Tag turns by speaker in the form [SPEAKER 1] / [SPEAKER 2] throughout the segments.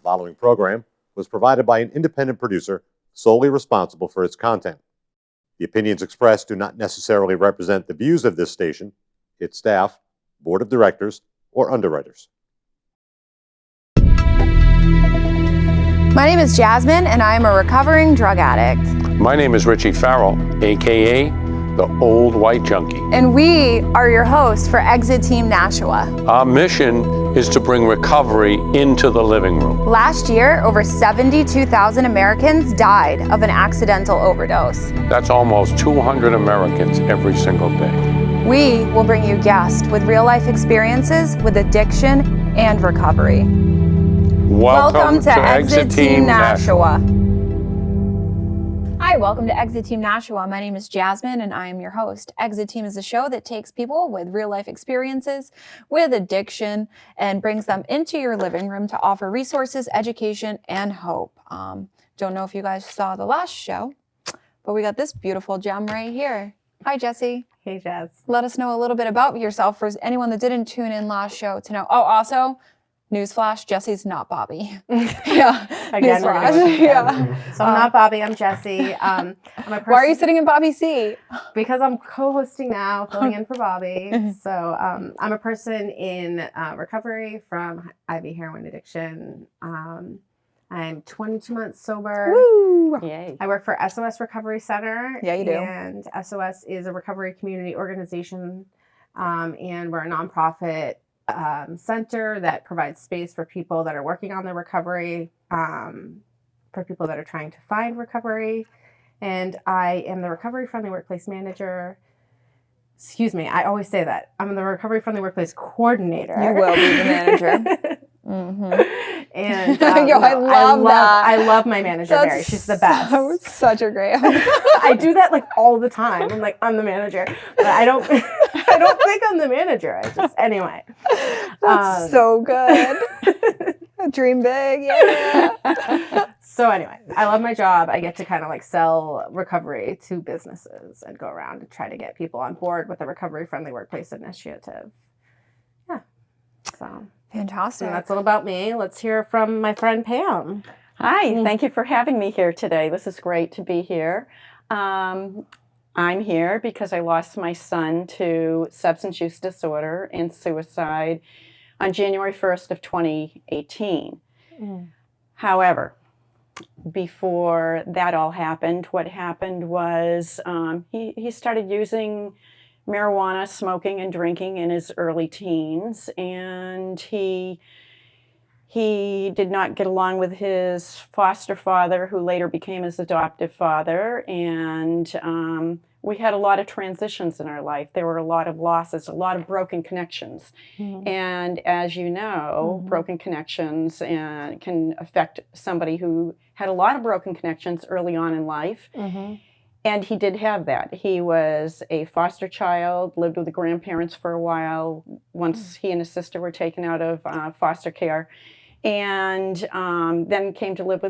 [SPEAKER 1] following program was provided by an independent producer solely responsible for its content. The opinions expressed do not necessarily represent the views of this station, its staff, board of directors, or underwriters.
[SPEAKER 2] My name is Jasmine, and I am a recovering drug addict.
[SPEAKER 3] My name is Richie Farrell, aka the Old White Junkie.
[SPEAKER 2] And we are your hosts for Exit Team Nashua.
[SPEAKER 3] Our mission is to bring recovery into the living room.
[SPEAKER 2] Last year, over 72,000 Americans died of an accidental overdose.
[SPEAKER 3] That's almost 200 Americans every single day.
[SPEAKER 2] We will bring you guests with real-life experiences with addiction and recovery. Welcome to Exit Team Nashua. Hi, welcome to Exit Team Nashua. My name is Jasmine, and I am your host. Exit Team is a show that takes people with real-life experiences with addiction and brings them into your living room to offer resources, education, and hope. Don't know if you guys saw the last show, but we got this beautiful gem right here. Hi, Jessie.
[SPEAKER 4] Hey, Jazz.
[SPEAKER 2] Let us know a little bit about yourself for anyone that didn't tune in last show to know. Oh, also, newsflash, Jessie's not Bobby.
[SPEAKER 4] Yeah. Again,
[SPEAKER 2] newsflash. Yeah.
[SPEAKER 4] So I'm not Bobby, I'm Jessie. I'm a person,
[SPEAKER 2] why are you sitting in Bobby's seat?
[SPEAKER 4] Because I'm co-hosting now, filling in for Bobby. So I'm a person in recovery from IV heroin addiction. I'm 22 months sober.
[SPEAKER 2] Woo!
[SPEAKER 4] Yay. I work for SOS Recovery Center.
[SPEAKER 2] Yeah, you do.
[SPEAKER 4] And SOS is a recovery community organization. And we're a nonprofit center that provides space for people that are working on their recovery, for people that are trying to find recovery. And I am the Recovery Friendly Workplace Manager. Excuse me, I always say that. I'm the Recovery Friendly Workplace Coordinator.
[SPEAKER 2] You will be the manager. Mm-hmm.
[SPEAKER 4] And
[SPEAKER 2] Yo, I love that.
[SPEAKER 4] I love my manager, Mary. She's the best.
[SPEAKER 2] Such a great.
[SPEAKER 4] I do that like all the time. I'm like, I'm the manager, but I don't think I'm the manager. Anyway.
[SPEAKER 2] That's so good. Dream big, yeah.
[SPEAKER 4] So anyway, I love my job. I get to kind of like sell recovery to businesses and go around and try to get people on board with a recovery friendly workplace initiative. Yeah. So
[SPEAKER 2] fantastic.
[SPEAKER 4] and that's all about me. Let's hear from my friend Pam.
[SPEAKER 5] Hi, thank you for having me here today. This is great to be here. I'm here because I lost my son to substance use disorder and suicide on January 1st of 2018. However, before that all happened, what happened was he started using marijuana, smoking, and drinking in his early teens, and he did not get along with his foster father, who later became his adoptive father, and we had a lot of transitions in our life. There were a lot of losses, a lot of broken connections. And as you know, broken connections can affect somebody who had a lot of broken connections early on in life. And he did have that. He was a foster child, lived with the grandparents for a while once he and his sister were taken out of foster care, and then came to live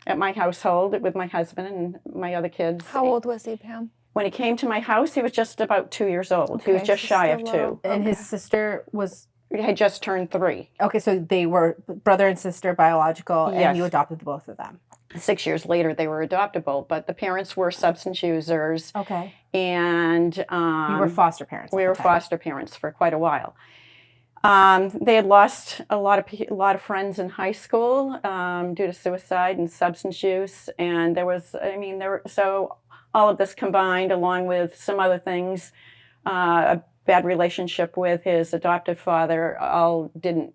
[SPEAKER 5] at my household with my husband and my other kids.
[SPEAKER 2] How old was he, Pam?
[SPEAKER 5] When he came to my house, he was just about 2 years old.
[SPEAKER 2] Okay,
[SPEAKER 5] he was just shy of 2.
[SPEAKER 4] And his sister was...
[SPEAKER 5] He had just turned 3.
[SPEAKER 4] Okay, so they were brother and sister biological,
[SPEAKER 5] Yes.
[SPEAKER 4] and you adopted both of them.
[SPEAKER 5] 6 years later, they were adoptable, but the parents were substance users.
[SPEAKER 4] Okay.
[SPEAKER 5] And
[SPEAKER 4] you were foster parents.
[SPEAKER 5] We were foster parents for quite a while. They had lost a lot of friends in high school due to suicide and substance use, and so all of this combined, along with some other things, a bad relationship with his adoptive father, all didn't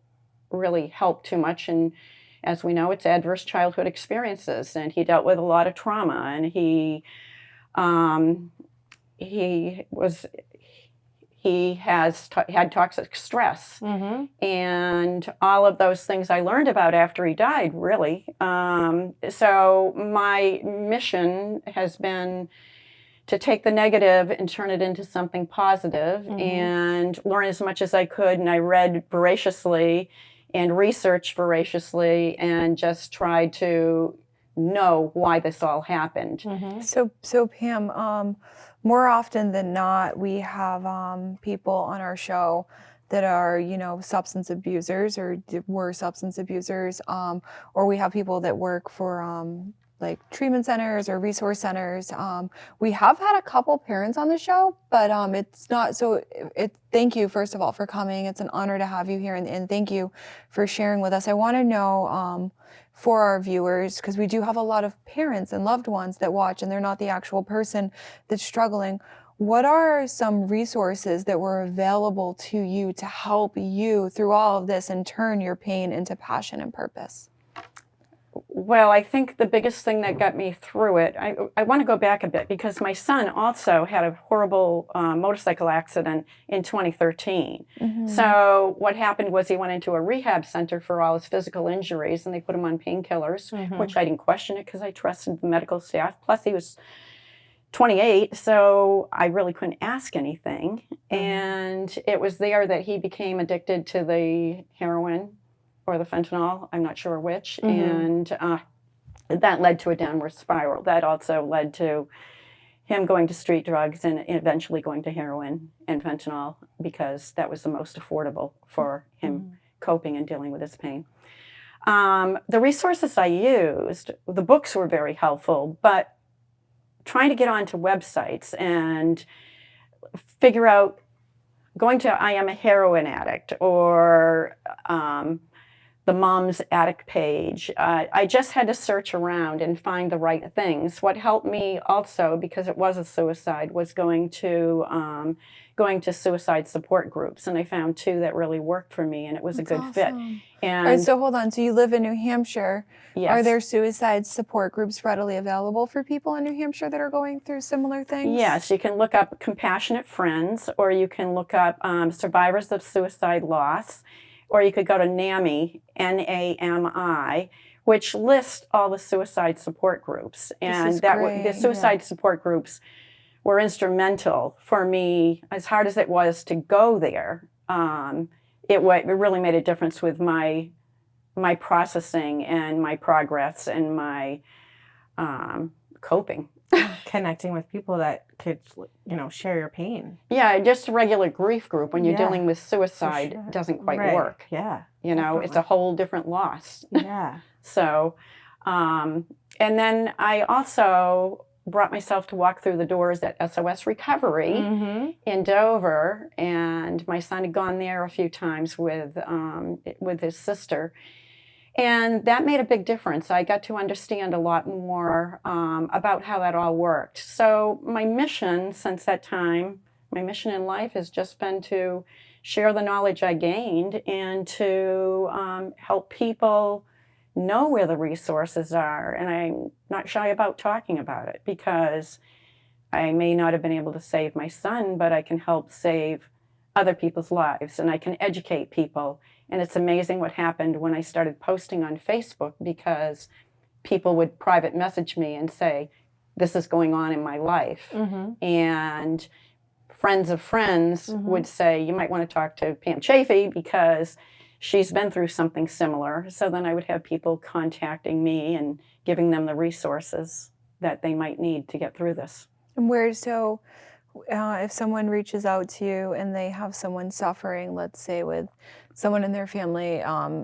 [SPEAKER 5] really help too much. And as we know, it's adverse childhood experiences, and he dealt with a lot of trauma, and he had toxic stress, and all of those things I learned about after he died, really. So my mission has been to take the negative and turn it into something positive, and learn as much as I could. And I read voraciously and researched voraciously and just tried to know why this all happened.
[SPEAKER 2] So Pam, more often than not, we have people on our show that are, you know, substance abusers or were substance abusers, or we have people that work for like treatment centers or resource centers. We have had a couple parents on the show, but it's not so. Thank you first of all for coming. It's an honor to have you here, and thank you for sharing with us. I want to know for our viewers, because we do have a lot of parents and loved ones that watch, and they're not the actual person that's struggling. What are some resources that were available to you to help you through all of this and turn your pain into passion and purpose?
[SPEAKER 5] Well, I think the biggest thing that got me through it, I want to go back a bit because my son also had a horrible motorcycle accident in 2013.
[SPEAKER 2] Mm-hmm.
[SPEAKER 5] So what happened was he went into a rehab center for all his physical injuries, and they put him on painkillers, which I didn't question it because I trusted the medical staff. Plus, he was 28, so I really couldn't ask anything. And it was there that he became addicted to the heroin or the fentanyl, I'm not sure which, and that led to a downward spiral. That also led to him going to street drugs and eventually going to heroin and fentanyl because that was the most affordable for him coping and dealing with his pain. The resources I used, the books were very helpful, but trying to get onto websites and figure out, going to I Am a Heroin Addict or the Mom's Addict page. I just had to search around and find the right things. What helped me also, because it was a suicide, was going to suicide support groups, and I found 2 that really worked for me, and it was a good fit. And
[SPEAKER 2] all right, so hold on. So you live in New Hampshire.
[SPEAKER 5] yes.
[SPEAKER 2] Are there suicide support groups readily available for people in New Hampshire that are going through similar things?
[SPEAKER 5] Yes, you can look up Compassionate Friends, or you can look up Survivors of Suicide Loss, or you could go to NAMI, N-A-M-I, which lists all the suicide support groups. And the suicide support groups were instrumental for me, as hard as it was to go there. It really made a difference with my processing and my progress and my coping.
[SPEAKER 4] Connecting with people that could, you know, share your pain.
[SPEAKER 5] Yeah, just a regular grief group when you're dealing with suicide doesn't quite work.
[SPEAKER 4] Yeah.
[SPEAKER 5] You know, it's a whole different loss.
[SPEAKER 4] Yeah.
[SPEAKER 5] So, and then I also brought myself to walk through the doors at SOS Recovery in Dover, and my son had gone there a few times with his sister. And that made a big difference. I got to understand a lot more about how that all worked. So my mission since that time, my mission in life has just been to share the knowledge I gained and to help people know where the resources are. And I'm not shy about talking about it because I may not have been able to save my son, but I can help save other people's lives, and I can educate people. And it's amazing what happened when I started posting on Facebook, because people would private message me and say, this is going on in my life. And friends of friends would say, you might want to talk to Pam Chaffee because she's been through something similar. So then I would have people contacting me and giving them the resources that they might need to get through this.
[SPEAKER 2] And if someone reaches out to you and they have someone suffering, let's say with someone in their family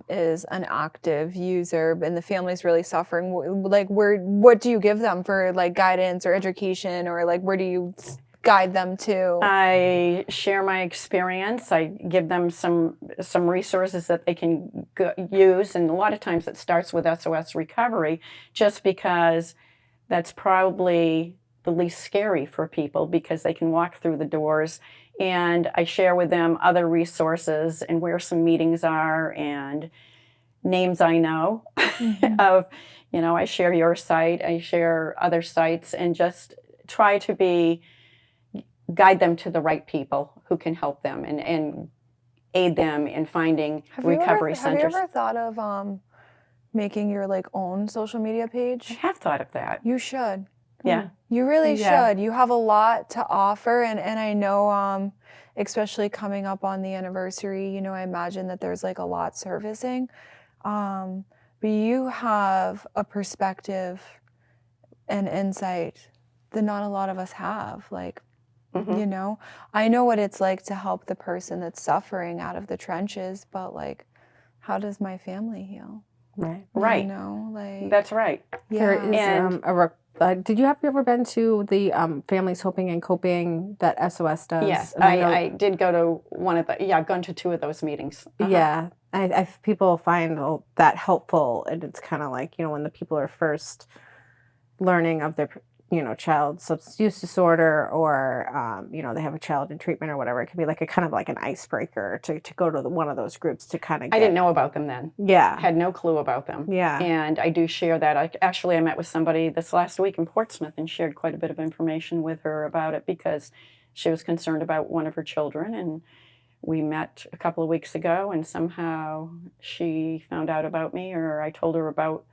[SPEAKER 2] is an active user and the family's really suffering, what do you give them for like guidance or education, or like where do you guide them to?
[SPEAKER 5] I share my experience. I give them some resources that they can use, and a lot of times it starts with SOS Recovery, just because that's probably the least scary for people because they can walk through the doors, and I share with them other resources and where some meetings are and names I know of, you know, I share your site, I share other sites, and just try to guide them to the right people who can help them and aid them in finding recovery centers.
[SPEAKER 2] Have you ever thought of making your like own social media page?
[SPEAKER 5] I have thought of that.
[SPEAKER 2] You should.
[SPEAKER 5] Yeah.
[SPEAKER 2] You really should. You have a lot to offer, and I know, especially coming up on the anniversary, you know, I imagine that there's like a lot surfacing, but you have a perspective and insight that not a lot of us have. Like,
[SPEAKER 5] Mhm.
[SPEAKER 2] You know, I know what it's like to help the person that's suffering out of the trenches, but like, how does my family heal?
[SPEAKER 4] Right.
[SPEAKER 5] Right.
[SPEAKER 2] You know, like,
[SPEAKER 5] That's right.
[SPEAKER 4] There
[SPEAKER 2] yeah.
[SPEAKER 4] is
[SPEAKER 5] And-
[SPEAKER 4] did you have you ever been to the Families Hoping and Coping that SOS does?
[SPEAKER 5] Yes,
[SPEAKER 4] And know-
[SPEAKER 5] I did go to one of the, I've gone to 2 of those meetings.
[SPEAKER 4] Yeah, people find that helpful, and it's kind of like, when the people are first learning of their child substance use disorder, or they have a child in treatment or whatever. It can be like a kind of like an icebreaker to go to one of those groups to kind of.
[SPEAKER 5] I didn't know about them then.
[SPEAKER 4] Yeah.
[SPEAKER 5] Had no clue about them.
[SPEAKER 4] Yeah.
[SPEAKER 5] And I do share that. I met with somebody this last week in Portsmouth and shared quite a bit of information with her about it because she was concerned about one of her children. And we met a couple of weeks ago, and somehow she found out about me, or I told her about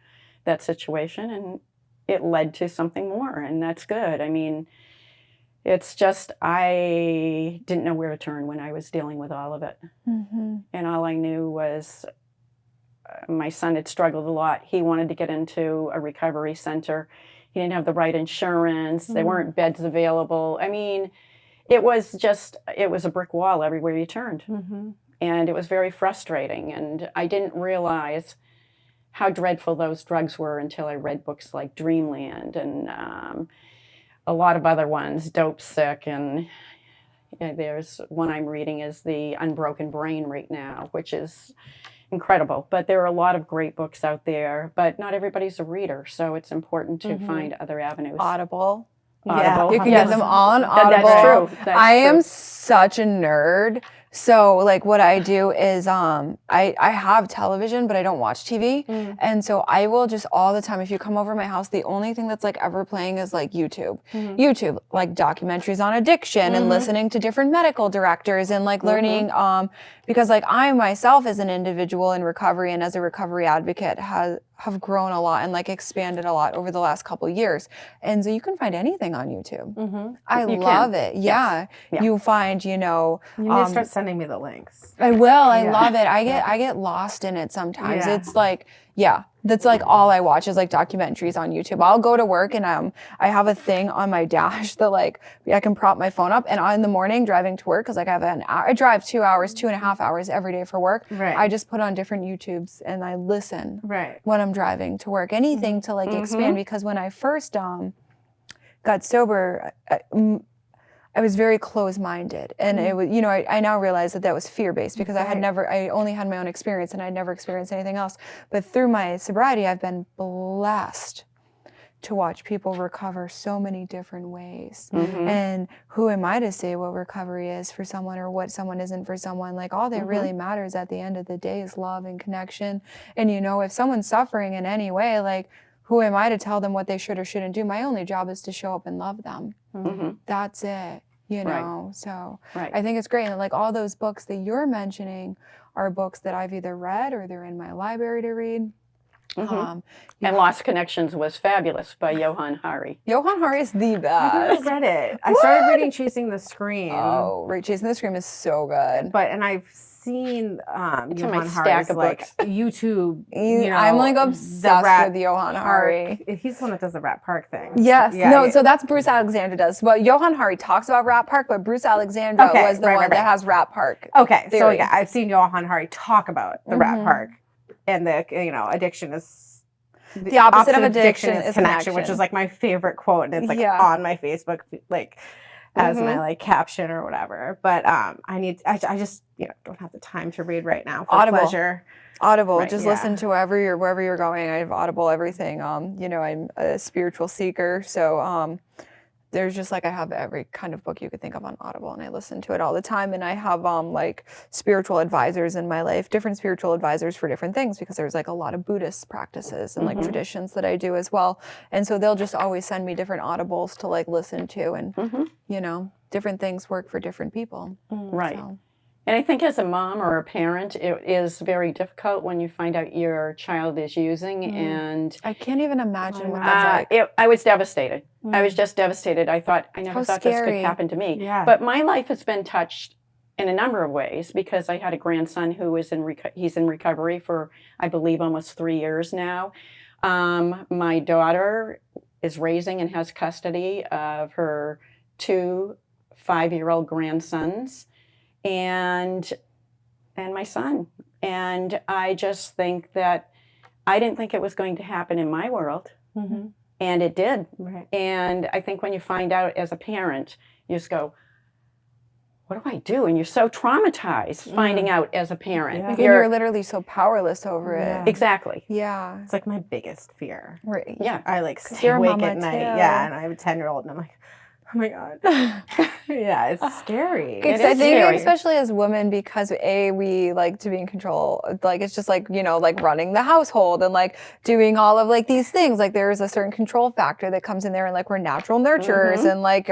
[SPEAKER 5] that situation, and it led to something more. And that's good. I mean, it's just, I didn't know where to turn when I was dealing with all of it.
[SPEAKER 2] Mm-hmm.
[SPEAKER 5] And all I knew was my son had struggled a lot. He wanted to get into a recovery center. He didn't have the right insurance. There weren't beds available. I mean, it was a brick wall everywhere you turned.
[SPEAKER 4] Mm-hmm.
[SPEAKER 5] And it was very frustrating. And I didn't realize how dreadful those drugs were until I read books like Dreamland and a lot of other ones, Dope Sick, and there's one I'm reading is The Unbroken Brain right now, which is incredible. But there are a lot of great books out there, but not everybody's a reader, so it's important to find other avenues.
[SPEAKER 2] Audible.
[SPEAKER 5] Audible.
[SPEAKER 2] You can
[SPEAKER 5] Yes.
[SPEAKER 2] get them all on Audible.
[SPEAKER 5] That's true. That's
[SPEAKER 2] I am
[SPEAKER 5] true.
[SPEAKER 2] such a nerd. So like what I do is I have television, but I don't watch TV. And so I will just all the time, if you come over my house, the only thing that's like ever playing is like YouTube. YouTube, like documentaries on addiction and listening to different medical directors and like learning because like I myself as an individual in recovery and as a recovery advocate have grown a lot and like expanded a lot over the last couple of years. And so you can find anything on YouTube. I
[SPEAKER 5] You
[SPEAKER 2] love
[SPEAKER 5] can.
[SPEAKER 2] it. Yeah.
[SPEAKER 5] Yeah.
[SPEAKER 2] You find,
[SPEAKER 4] You need to start sending me the links.
[SPEAKER 2] I will. I
[SPEAKER 4] Yeah.
[SPEAKER 2] love it. I get lost in it sometimes.
[SPEAKER 4] Yeah.
[SPEAKER 2] It's like, that's like all I watch is like documentaries on YouTube. I'll go to work and I have a thing on my dash that like I can prop my phone up, and in the morning driving to work, because like I drive 2 hours, 2.5 hours every day for work.
[SPEAKER 4] Right.
[SPEAKER 2] I just put on different YouTubes and I listen
[SPEAKER 4] Right.
[SPEAKER 2] when I'm driving to work. Anything to like expand, because when I first got sober, I was very closed-minded, and it was, I now realize that was fear-based because I only had my own experience and I'd never experienced anything else. But through my sobriety, I've been blessed to watch people recover so many different ways. And who am I to say what recovery is for someone or what someone isn't for someone? Like all that really matters at the end of the day is love and connection. And if someone's suffering in any way, like who am I to tell them what they should or shouldn't do? My only job is to show up and love them. That's it. So
[SPEAKER 5] Right.
[SPEAKER 2] I think it's great. And like all those books that you're mentioning are books that I've either read or they're in my library to read.
[SPEAKER 5] And Lost Connections was fabulous by Johan Hari.
[SPEAKER 2] Johan Hari is the
[SPEAKER 4] I've
[SPEAKER 2] best.
[SPEAKER 4] never read it. I started reading Chasing the Scream.
[SPEAKER 2] Oh, right. Chasing the Scream is so good.
[SPEAKER 4] And I've seen
[SPEAKER 5] It's in my
[SPEAKER 4] Johan
[SPEAKER 5] stack
[SPEAKER 4] Hari's
[SPEAKER 5] of
[SPEAKER 4] like
[SPEAKER 5] books.
[SPEAKER 4] YouTube.
[SPEAKER 2] I'm like obsessed with Johan Hari.
[SPEAKER 4] He's the one that does the Rat Park thing.
[SPEAKER 2] Yes.
[SPEAKER 4] Yeah,
[SPEAKER 2] no,
[SPEAKER 4] yeah.
[SPEAKER 2] so that's Bruce Alexander does. Well, Johan Hari talks about Rat Park, but Bruce Alexander was the one that has Rat Park.
[SPEAKER 4] Okay, so
[SPEAKER 2] theory.
[SPEAKER 4] yeah, I've seen Johan Hari talk about the Rat Park, and the addiction is
[SPEAKER 2] The opposite of addiction is
[SPEAKER 4] connection, which is like my favorite quote, and it's like on my Facebook like as my like caption or whatever. But I just don't have the time to read right now for
[SPEAKER 2] Audible.
[SPEAKER 4] pleasure.
[SPEAKER 2] Audible,
[SPEAKER 4] Right,
[SPEAKER 2] just
[SPEAKER 4] yeah.
[SPEAKER 2] listen to wherever you're going. I have Audible everything. I'm a spiritual seeker, so there's just like I have every kind of book you could think of on Audible, and I listen to it all the time. And I have like spiritual advisors in my life, different spiritual advisors for different things, because there's like a lot of Buddhist practices and like traditions that I do as well. And so they'll just always send me different Audibles to like listen to, and different things work for different people.
[SPEAKER 5] Right.
[SPEAKER 2] So.
[SPEAKER 5] And I think as a mom or a parent, it is very difficult when you find out your child is using, and
[SPEAKER 2] I can't even imagine what that's like.
[SPEAKER 5] I was devastated. I was just devastated. I never
[SPEAKER 2] How
[SPEAKER 5] thought this
[SPEAKER 2] scary.
[SPEAKER 5] could happen to me.
[SPEAKER 4] Yeah.
[SPEAKER 5] But my life has been touched in a number of ways, because I had a grandson who is he's in recovery for, I believe, almost 3 years now. My daughter is raising and has custody of her 2 5-year-old grandsons and my son. And I just think that I didn't think it was going to happen in my world.
[SPEAKER 4] Mm-hmm.
[SPEAKER 5] And it did.
[SPEAKER 4] Right.
[SPEAKER 5] And I think when you find out as a parent, you just go, what do I do? And you're so traumatized finding out as a parent.
[SPEAKER 4] Yeah.
[SPEAKER 2] Like, you're literally so powerless over
[SPEAKER 4] Yeah.
[SPEAKER 2] it.
[SPEAKER 5] Exactly.
[SPEAKER 2] Yeah.
[SPEAKER 4] It's like my biggest fear.
[SPEAKER 2] Right.
[SPEAKER 5] Yeah.
[SPEAKER 4] I like
[SPEAKER 2] 'Cause
[SPEAKER 4] stay
[SPEAKER 2] you're a
[SPEAKER 4] awake
[SPEAKER 2] mama
[SPEAKER 4] at night.
[SPEAKER 2] too.
[SPEAKER 4] Yeah, and I have a 10-year-old, and I'm like, oh my God. Yeah, it's scary.
[SPEAKER 2] Because
[SPEAKER 5] It
[SPEAKER 2] I
[SPEAKER 5] is
[SPEAKER 2] think,
[SPEAKER 5] scary.
[SPEAKER 2] especially as women, because we like to be in control. Like, it's just like, like running the household and like doing all of like these things. Like, there's a certain control factor that comes in there, and like we're natural nurturers, and like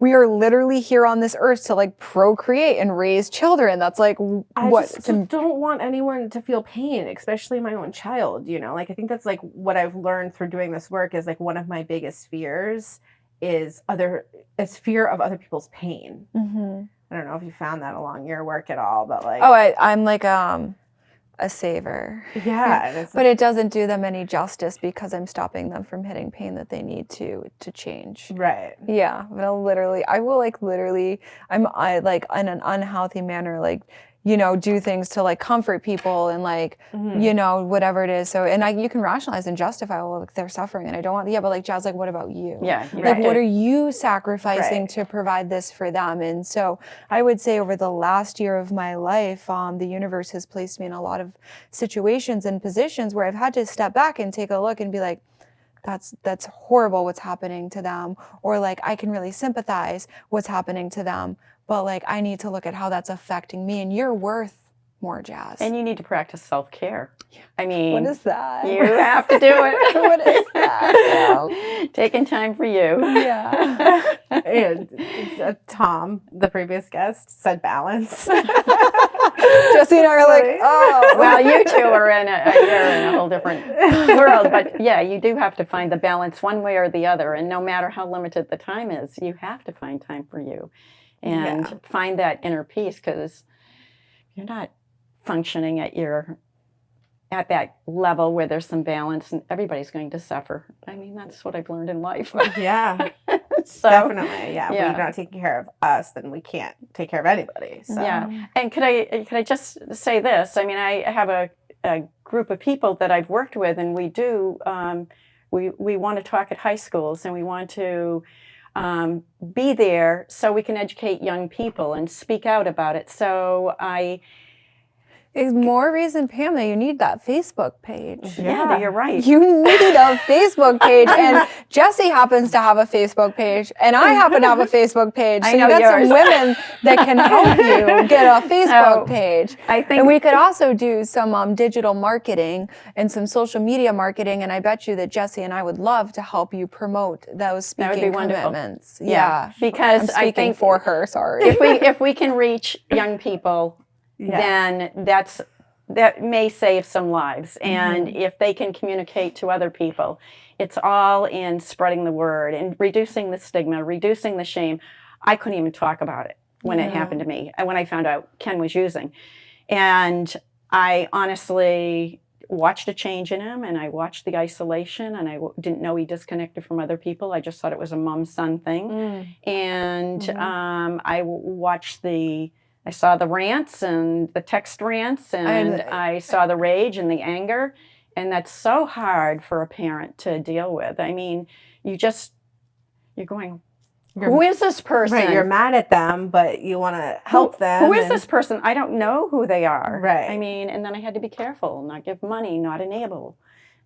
[SPEAKER 2] we are literally here on this earth to like procreate and raise children. That's like
[SPEAKER 4] I
[SPEAKER 2] what
[SPEAKER 4] just don't want anyone to feel pain, especially my own child. Like, I think that's like what I've learned through doing this work is like one of my biggest fears is fear of other people's pain.
[SPEAKER 2] Mm-hmm.
[SPEAKER 4] I don't know if you found that along your work at all, but like,
[SPEAKER 2] I'm like a saver.
[SPEAKER 4] yeah, and it's
[SPEAKER 2] But it doesn't do them any justice because I'm stopping them from hitting pain that they need to change.
[SPEAKER 4] right.
[SPEAKER 2] Yeah, but I will literally, I like in an unhealthy manner, like, do things to like comfort people and like, whatever it is. So, and you can rationalize and justify, well, like, they're suffering and I don't want, but like, Jazz, like, what about you?
[SPEAKER 5] Yeah. You
[SPEAKER 2] Like,
[SPEAKER 5] have
[SPEAKER 2] what
[SPEAKER 5] to-
[SPEAKER 2] are you sacrificing
[SPEAKER 4] Right.
[SPEAKER 2] to provide this for them? And so I would say over the last year of my life, the universe has placed me in a lot of situations and positions where I've had to step back and take a look and be like, that's horrible what's happening to them, or like I can really sympathize what's happening to them, but like I need to look at how that's affecting me, and you're worth more, Jazz.
[SPEAKER 5] And you need to practice self-care. I mean,
[SPEAKER 2] what is that?
[SPEAKER 5] you have to do it.
[SPEAKER 2] What is that?
[SPEAKER 5] Taking time for you.
[SPEAKER 2] Yeah.
[SPEAKER 4] And Tom, the previous guest, said balance.
[SPEAKER 2] Jesse and I are like, oh.
[SPEAKER 5] Well, you two are you're in a whole different world, but yeah, you do have to find the balance one way or the other. And no matter how limited the time is, you have to find time for you and find that inner peace, because you're not functioning at that level where there's some balance, and everybody's going to suffer. I mean, that's what I've learned in life.
[SPEAKER 4] Yeah,
[SPEAKER 5] So,
[SPEAKER 4] definitely. Yeah,
[SPEAKER 5] yeah.
[SPEAKER 4] if we're not taking care of us, then we can't take care of anybody. So.
[SPEAKER 5] Yeah. And could I just say this? I mean, I have a group of people that I've worked with, and we do, we want to talk at high schools, and we want to be there so we can educate young people and speak out about it. So
[SPEAKER 2] It's more reason, Pam, that you need that Facebook page.
[SPEAKER 5] yeah, you're right.
[SPEAKER 2] You need a Facebook page, and Jesse happens to have a Facebook page, and I happen to have a Facebook page. So
[SPEAKER 5] I know
[SPEAKER 2] you got
[SPEAKER 5] yours.
[SPEAKER 2] some women that can help you get a Facebook page.
[SPEAKER 5] I think
[SPEAKER 2] And we could also do some digital marketing and some social media marketing, and I bet you that Jesse and I would love to help you promote those
[SPEAKER 5] That would be
[SPEAKER 2] speaking
[SPEAKER 5] wonderful.
[SPEAKER 2] commitments.
[SPEAKER 5] Yeah,
[SPEAKER 2] I'm
[SPEAKER 5] because I
[SPEAKER 2] speaking
[SPEAKER 5] think
[SPEAKER 2] for her. Sorry.
[SPEAKER 5] if we can reach young people,
[SPEAKER 4] Yeah.
[SPEAKER 5] then that may save some lives. And if they can communicate to other people, it's all in spreading the word and reducing the stigma, reducing the shame. I couldn't even talk about it when it happened to me, and when I found out Ken was using. And I honestly watched a change in him, and I watched the isolation, and I didn't know he disconnected from other people. I just thought it was a mom-son thing. And I saw the rants and the text rants, and I saw the rage and the anger, and that's so hard for a parent to deal with. I mean, you're going, who is this person?
[SPEAKER 4] Right, you're mad at them, but you want to help them.
[SPEAKER 5] Who is this person? I don't know who they are.
[SPEAKER 4] Right.
[SPEAKER 5] I mean, and then I had to be careful, not give money, not enable.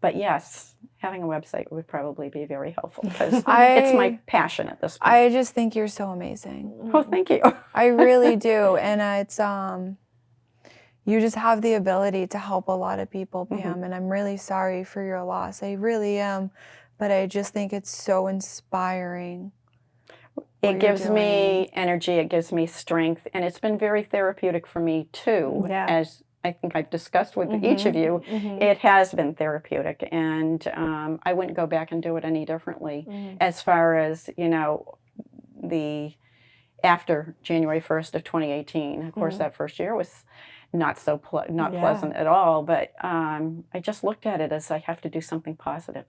[SPEAKER 5] But yes, having a website would probably be very helpful, because it's my passion at this point.
[SPEAKER 2] I just think you're so amazing.
[SPEAKER 5] Oh, thank you.
[SPEAKER 2] I really do. And it's you just have the ability to help a lot of people, Pam, and I'm really sorry for your loss. I really am. But I just think it's so inspiring.
[SPEAKER 5] It gives me energy, it gives me strength, and it's been very therapeutic for me too.
[SPEAKER 4] Yeah.
[SPEAKER 5] As I think I've discussed with each of you, it has been therapeutic, and I wouldn't go back and do it any differently. As far as, the after January 1st of 2018, of course, that first year was not pleasant at all, but I just looked at it as I have to do something positive.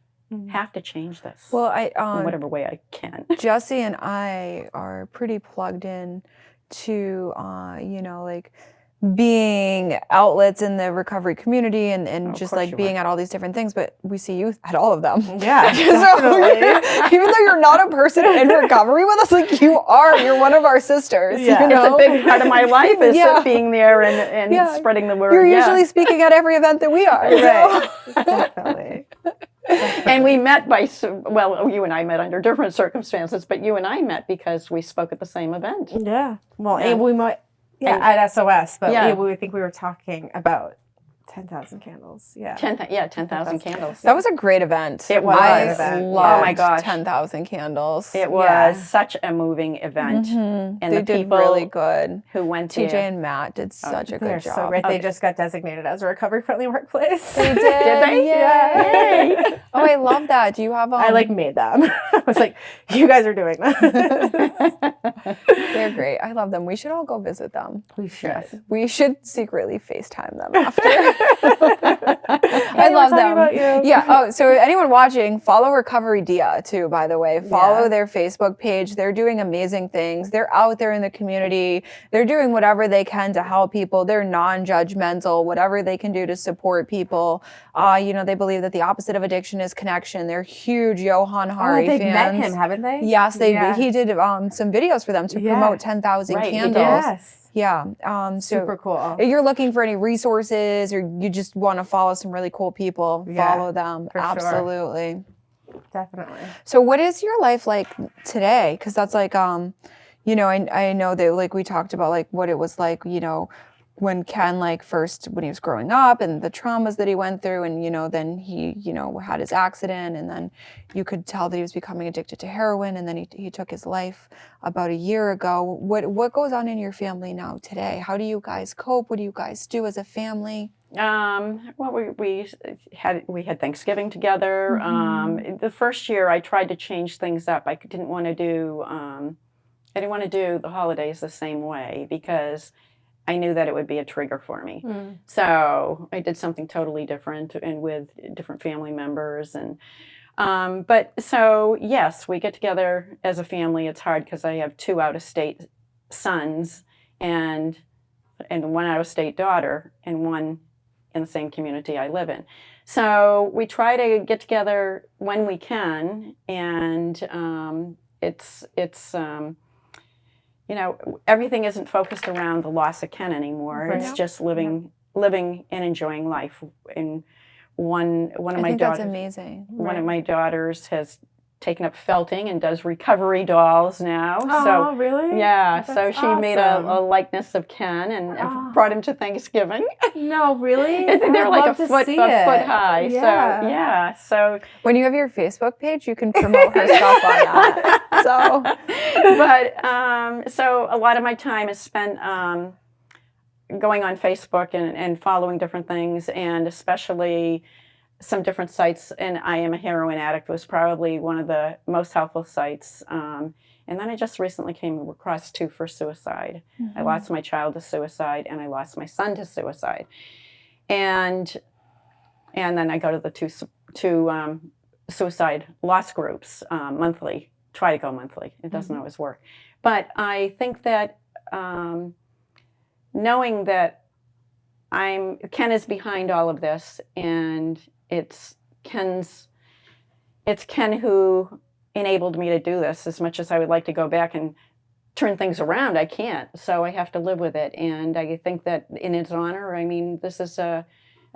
[SPEAKER 5] have to change this
[SPEAKER 2] Well, I
[SPEAKER 5] in whatever way I can.
[SPEAKER 2] Jesse and I are pretty plugged in to, you know, like being outlets in the recovery community and
[SPEAKER 5] Oh, of
[SPEAKER 2] just
[SPEAKER 5] course
[SPEAKER 2] like
[SPEAKER 5] you
[SPEAKER 2] being
[SPEAKER 5] are.
[SPEAKER 2] at all these different things, but we see you at all of them.
[SPEAKER 4] Yeah,
[SPEAKER 2] So
[SPEAKER 4] definitely.
[SPEAKER 2] even though you're not a person in recovery with us, like you're one of our sisters.
[SPEAKER 4] Yeah.
[SPEAKER 2] You know?
[SPEAKER 5] It's a big part of my life is
[SPEAKER 2] Yeah.
[SPEAKER 5] being there and
[SPEAKER 2] Yeah.
[SPEAKER 5] spreading the word.
[SPEAKER 2] You're
[SPEAKER 5] yeah.
[SPEAKER 2] usually speaking at every event that we are.
[SPEAKER 4] Right. Definitely.
[SPEAKER 5] And we met well, you and I met under different circumstances, but you and I met because we spoke at the same event.
[SPEAKER 4] Yeah. Well,
[SPEAKER 5] Yeah.
[SPEAKER 4] and we might,
[SPEAKER 5] And-
[SPEAKER 4] at SOS, but
[SPEAKER 5] Yeah.
[SPEAKER 4] we think we were talking about 10,000 candles. Yeah.
[SPEAKER 5] 10,000 candles.
[SPEAKER 2] That was a great event.
[SPEAKER 5] It was.
[SPEAKER 2] I
[SPEAKER 4] an event.
[SPEAKER 2] loved
[SPEAKER 5] Oh my gosh.
[SPEAKER 2] 10,000 candles.
[SPEAKER 5] It was
[SPEAKER 4] Yeah.
[SPEAKER 5] such a moving event.
[SPEAKER 2] Mhm.
[SPEAKER 5] And
[SPEAKER 2] They
[SPEAKER 5] the
[SPEAKER 2] did
[SPEAKER 5] people
[SPEAKER 2] really good.
[SPEAKER 5] who went
[SPEAKER 2] TJ
[SPEAKER 5] there.
[SPEAKER 2] and Matt did such a
[SPEAKER 4] They're
[SPEAKER 2] good job.
[SPEAKER 4] so great. They
[SPEAKER 5] Okay.
[SPEAKER 4] just got designated as a recovery-friendly workplace.
[SPEAKER 2] They did.
[SPEAKER 5] Did they?
[SPEAKER 2] Yeah.
[SPEAKER 5] Yay.
[SPEAKER 2] Oh, I love that. Do you have?
[SPEAKER 4] I made them. I was like, you guys are doing this.
[SPEAKER 2] They're great. I love them. We should all go visit them.
[SPEAKER 4] We should.
[SPEAKER 5] Yes.
[SPEAKER 2] We should secretly FaceTime them after. I
[SPEAKER 4] Hey, we're
[SPEAKER 2] love
[SPEAKER 4] talking
[SPEAKER 2] them.
[SPEAKER 4] about you.
[SPEAKER 2] Yeah. Oh, so anyone watching, follow Recovery Dia too, by the way. Follow
[SPEAKER 4] Yeah.
[SPEAKER 2] their Facebook page. They're doing amazing things. They're out there in the community. They're doing whatever they can to help people. They're non-judgmental, whatever they can do to support people. You know, they believe that the opposite of addiction is connection. They're huge Johan Hari
[SPEAKER 4] they've
[SPEAKER 2] fans.
[SPEAKER 4] met him, haven't they?
[SPEAKER 2] Yes,
[SPEAKER 4] Yeah.
[SPEAKER 2] he did some videos for them to
[SPEAKER 4] Yeah.
[SPEAKER 2] promote 10,000
[SPEAKER 5] Right, he
[SPEAKER 2] candles.
[SPEAKER 5] did.
[SPEAKER 4] Yes.
[SPEAKER 2] Yeah. So
[SPEAKER 4] Super cool.
[SPEAKER 2] if you're looking for any resources or you just want to follow some really cool people,
[SPEAKER 4] Yeah,
[SPEAKER 2] follow them.
[SPEAKER 4] for sure.
[SPEAKER 2] Absolutely.
[SPEAKER 4] Definitely.
[SPEAKER 2] So what is your life like today? Because that's like, you know, I know that like we talked about like what it was like, you know, when Ken like first when he was growing up and the traumas that he went through and you know then he you know had his accident and then you could tell that he was becoming addicted to heroin and then he took his life about a year ago. What goes on in your family now today? How do you guys cope? What do you guys do as a family?
[SPEAKER 5] Well, we had Thanksgiving together. The first year I tried to change things up. I didn't want to do the holidays the same way because I knew that it would be a trigger for me. So I did something totally different and with different family members. And but so yes, we get together as a family. It's hard because I have 2 out-of-state sons and one out-of-state daughter and one in the same community I live in. So we try to get together when we can, and it's you know, everything isn't focused around the loss of Ken anymore.
[SPEAKER 4] Right.
[SPEAKER 5] It's just living and enjoying life. And one of
[SPEAKER 2] I
[SPEAKER 5] my
[SPEAKER 2] think that's
[SPEAKER 5] daughters,
[SPEAKER 2] amazing.
[SPEAKER 5] one of my daughters has taken up felting and does recovery dolls now.
[SPEAKER 4] Oh,
[SPEAKER 5] So
[SPEAKER 4] really?
[SPEAKER 5] yeah,
[SPEAKER 4] That's
[SPEAKER 5] so she made a
[SPEAKER 4] awesome.
[SPEAKER 5] likeness of Ken and
[SPEAKER 4] Oh.
[SPEAKER 5] brought him to Thanksgiving.
[SPEAKER 4] No, really?
[SPEAKER 5] They're
[SPEAKER 4] I'd
[SPEAKER 5] like a
[SPEAKER 4] love to
[SPEAKER 5] foot
[SPEAKER 4] see
[SPEAKER 5] a
[SPEAKER 4] it.
[SPEAKER 5] foot high.
[SPEAKER 4] Yeah.
[SPEAKER 5] So yeah, so
[SPEAKER 2] When you have your Facebook page, you can promote her stuff on that. So
[SPEAKER 5] but so a lot of my time is spent going on Facebook and following different things, and especially some different sites. And I Am a Heroin Addict was probably one of the most helpful sites. And then I just recently came across 2 for suicide. I lost my child to suicide, and I lost my son to suicide. And then I go to the two suicide loss groups monthly. Try to go monthly. It doesn't always work. But I think that knowing that Ken is behind all of this, and it's Ken who enabled me to do this. As much as I would like to go back and turn things around, I can't. So I have to live with it. And I think that in his honor, I mean, this is a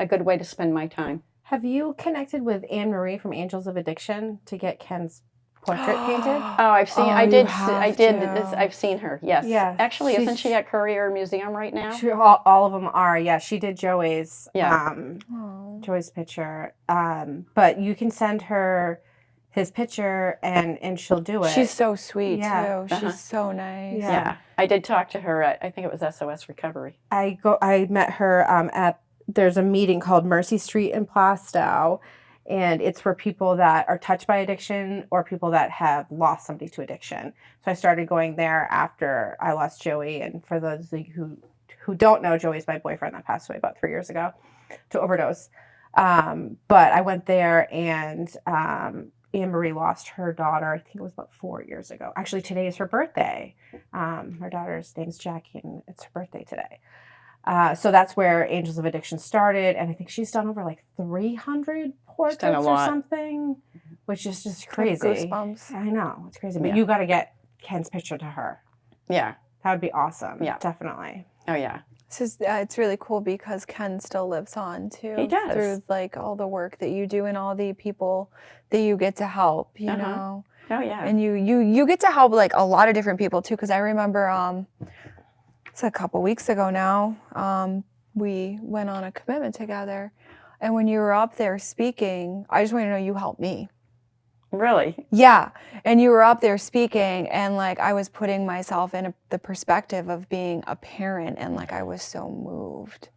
[SPEAKER 5] good way to spend my time.
[SPEAKER 4] Have you connected with Anne Marie from Angels of Addiction to get Ken's portrait painted?
[SPEAKER 5] Oh, I've seen.
[SPEAKER 2] Oh,
[SPEAKER 5] I
[SPEAKER 2] you
[SPEAKER 5] did.
[SPEAKER 2] have
[SPEAKER 5] I did.
[SPEAKER 2] to.
[SPEAKER 5] I've seen her. Yes.
[SPEAKER 4] Yeah,
[SPEAKER 5] Actually,
[SPEAKER 4] she's-
[SPEAKER 5] isn't she at Courier Museum right now?
[SPEAKER 4] All of them are. Yeah, she did Joey's.
[SPEAKER 5] Yeah.
[SPEAKER 4] Joey's picture. But you can send her his picture and she'll do it.
[SPEAKER 2] she's so sweet
[SPEAKER 4] Yeah.
[SPEAKER 2] too.
[SPEAKER 5] Uh-huh.
[SPEAKER 2] She's so nice.
[SPEAKER 4] Yeah.
[SPEAKER 5] Yeah. I did talk to her at. I think it was SOS Recovery.
[SPEAKER 4] I met her there's a meeting called Mercy Street in Plastow, and it's for people that are touched by addiction or people that have lost somebody to addiction. So I started going there after I lost Joey, and for those who don't know, Joey's my boyfriend that passed away about 3 years ago to overdose. But I went there, and Anne Marie lost her daughter, I think it was about 4 years ago. Actually, today is her birthday. Her daughter's name's Jackie, and it's her birthday today. So that's where Angels of Addiction started, and I think she's done over like 300 portraits or
[SPEAKER 5] lot.
[SPEAKER 4] something, which is just crazy.
[SPEAKER 2] Goosebumps.
[SPEAKER 4] I know, it's crazy. But
[SPEAKER 5] Yeah.
[SPEAKER 4] you got to get Ken's picture to her.
[SPEAKER 5] Yeah.
[SPEAKER 4] That would be awesome.
[SPEAKER 5] Yeah.
[SPEAKER 4] Definitely.
[SPEAKER 5] Oh, yeah.
[SPEAKER 2] It's really cool because Ken still lives on too.
[SPEAKER 5] He does.
[SPEAKER 2] Through like all the work that you do and all the people that you get to help, you know.
[SPEAKER 5] Oh, yeah.
[SPEAKER 2] And you get to help like a lot of different people too. Because I remember it's a couple weeks ago now. We went on a commitment together, and when you were up there speaking, I just want you to know you helped me.
[SPEAKER 5] Really?
[SPEAKER 2] Yeah, and you were up there speaking, and like I was putting myself in the perspective of being a parent, and like I was so moved,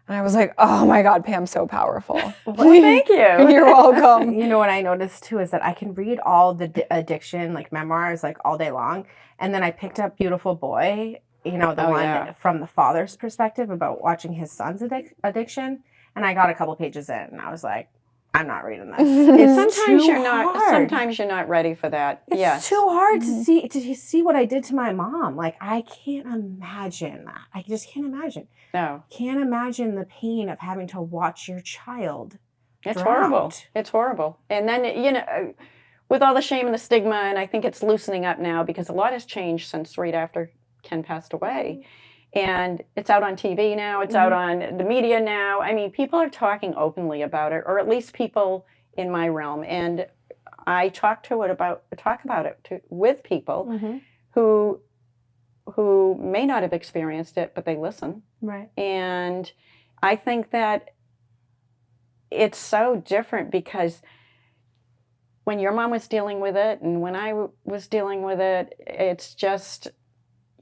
[SPEAKER 2] and I was like, "Oh my God, Pam's so powerful."
[SPEAKER 5] Well, thank you.
[SPEAKER 2] You're welcome.
[SPEAKER 4] You know what I noticed too is that I can read all the addiction like memoirs like all day long, and then I picked up Beautiful Boy, you know, the one
[SPEAKER 5] yeah.
[SPEAKER 4] from the father's perspective about watching his son's addiction, and I got a couple pages in, and I was like, I'm not reading this. It's
[SPEAKER 5] Sometimes
[SPEAKER 4] too
[SPEAKER 5] you're not.
[SPEAKER 4] hard.
[SPEAKER 5] Sometimes you're not ready for that.
[SPEAKER 4] It's
[SPEAKER 5] Yes.
[SPEAKER 4] too hard to see what I did to my mom. Like I can't imagine that. I just can't imagine.
[SPEAKER 5] No.
[SPEAKER 4] Can't imagine the pain of having to watch your child.
[SPEAKER 5] It's
[SPEAKER 4] drowned.
[SPEAKER 5] horrible. It's horrible. And then, you know, with all the shame and the stigma, and I think it's loosening up now because a lot has changed since right after Ken passed away. And it's out on TV now. It's out on the media now. I mean, people are talking openly about it, or at least people in my realm. And I talk about it with people who may not have experienced it, but they listen.
[SPEAKER 4] Right.
[SPEAKER 5] And I think that it's so different because when your mom was dealing with it and when I was dealing with it, it's just,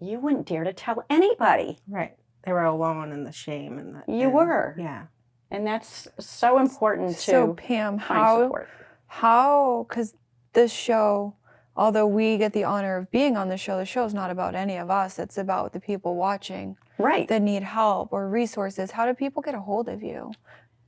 [SPEAKER 5] you wouldn't dare to tell anybody.
[SPEAKER 4] Right. They were alone in the shame and the.
[SPEAKER 5] You were.
[SPEAKER 4] Yeah.
[SPEAKER 5] And that's so important to
[SPEAKER 2] So Pam,
[SPEAKER 5] find support.
[SPEAKER 2] how, because this show, although we get the honor of being on the show is not about any of us. It's about the people watching
[SPEAKER 5] Right.
[SPEAKER 2] that need help or resources. How do people get a hold of you?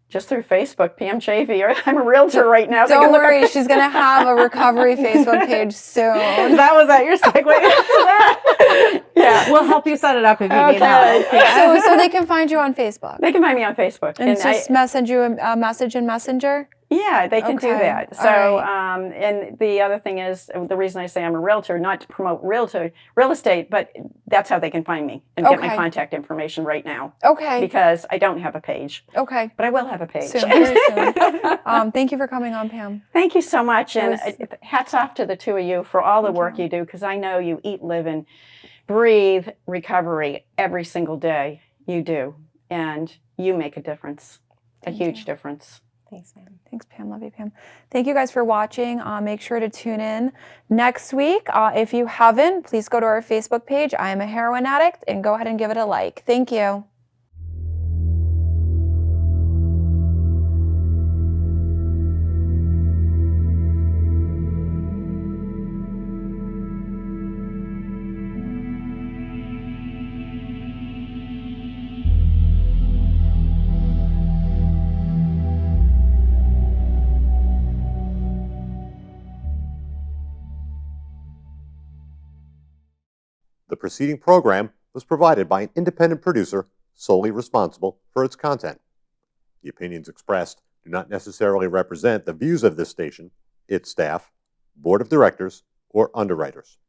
[SPEAKER 5] Just through Facebook, Pam Chaffee, or I'm a realtor right now. They
[SPEAKER 2] Don't
[SPEAKER 5] can look up-
[SPEAKER 2] worry, she's going to have a recovery Facebook page soon.
[SPEAKER 4] That was at your segue.
[SPEAKER 5] Yeah.
[SPEAKER 4] We'll help you set it up if you need help.
[SPEAKER 5] Okay.
[SPEAKER 4] Yeah.
[SPEAKER 2] So they can find you on Facebook.
[SPEAKER 5] They can find me on Facebook.
[SPEAKER 2] And
[SPEAKER 5] I-
[SPEAKER 2] just message you a message in Messenger?
[SPEAKER 5] Yeah, they can do
[SPEAKER 2] Okay,
[SPEAKER 5] that.
[SPEAKER 2] all
[SPEAKER 5] So,
[SPEAKER 2] right.
[SPEAKER 5] and the other thing is, the reason I say I'm a realtor, not to promote real estate, but that's how they can find me and get my
[SPEAKER 2] Okay.
[SPEAKER 5] contact information right now.
[SPEAKER 2] Okay.
[SPEAKER 5] Because I don't have a page,
[SPEAKER 2] Okay.
[SPEAKER 5] but I will have a page.
[SPEAKER 2] Soon, very soon. Thank you for coming on, Pam.
[SPEAKER 5] Thank you so much,
[SPEAKER 2] It
[SPEAKER 5] and
[SPEAKER 2] was-
[SPEAKER 5] hats off to the two of you for all the
[SPEAKER 2] Thank
[SPEAKER 5] work
[SPEAKER 2] you.
[SPEAKER 5] you do, because I know you eat, live, and breathe recovery every single day. You do, and you make a difference,
[SPEAKER 2] Thank
[SPEAKER 5] a huge
[SPEAKER 2] you.
[SPEAKER 5] difference.
[SPEAKER 4] Thanks, man.
[SPEAKER 2] Thanks, Pam. Love you, Pam. Thank you guys for watching. Make sure to tune in next week. If you haven't, please go to our Facebook page. I am a heroin addict, and go ahead and give it a like. Thank you.
[SPEAKER 1] The preceding program was provided by an independent producer solely responsible for its content. The opinions expressed do not necessarily represent the views of this station, its staff, board of directors, or underwriters.